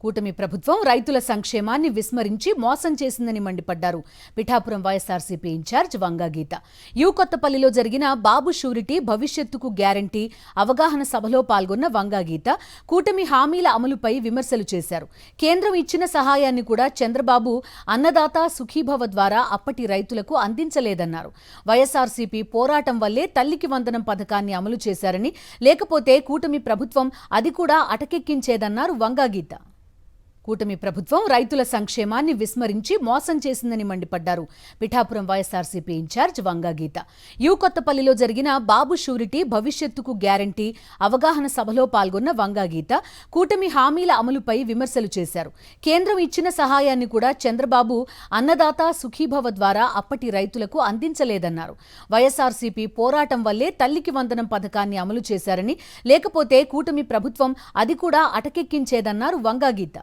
కూటమి ప్రభుత్వం రైతుల సంక్షేమాన్ని విస్మరించి మోసం చేసిందని మండిపడ్డారు Pithapuram YSRCP incharge Vanga Geetha. U కొత్తపల్లిలో జరిగిన బాబు షూరిటీ భవిష్యత్తుకు గ్యారంటీ అవగాహన సభలో పాల్గొన్న వంగా గీత కూటమి హామీల అమలుపై విమర్శలు చేశారు. కేంద్రం ఇచ్చిన సహాయాన్ని కూడా చంద్రబాబు అన్నదాత సుఖీభవ ద్వారా అప్పటి రైతులకు అందించలేదన్నారు. వైఎస్ఆర్సీపీ పోరాటం వల్లే తల్లికి వందనం పథకాన్ని అమలు చేశారని, లేకపోతే కూటమి ప్రభుత్వం అది కూడా అటకెక్కించేదన్నారు వంగా గీత. కూటమి ప్రభుత్వం రైతుల సంక్షేమాన్ని విస్మరించి మోసం చేసిందని మండిపడ్డారు Pithapuram YSRCP incharge Vanga Geetha. U కొత్తపల్లిలో జరిగిన బాబు షూరిటీ భవిష్యత్తుకు గ్యారంటీ అవగాహన సభలో పాల్గొన్న వంగా గీత కూటమి హామీల అమలుపై విమర్శలు చేశారు. కేంద్రం ఇచ్చిన సహాయాన్ని కూడా చంద్రబాబు అన్నదాత సుఖీభవ ద్వారా అప్పటి రైతులకు అందించలేదన్నారు. వైఎస్ఆర్సీపీ పోరాటం వల్లే తల్లికి వందనం పథకాన్ని అమలు చేశారని, లేకపోతే కూటమి ప్రభుత్వం అది కూడా అటకెక్కించేదన్నారు వంగా గీత.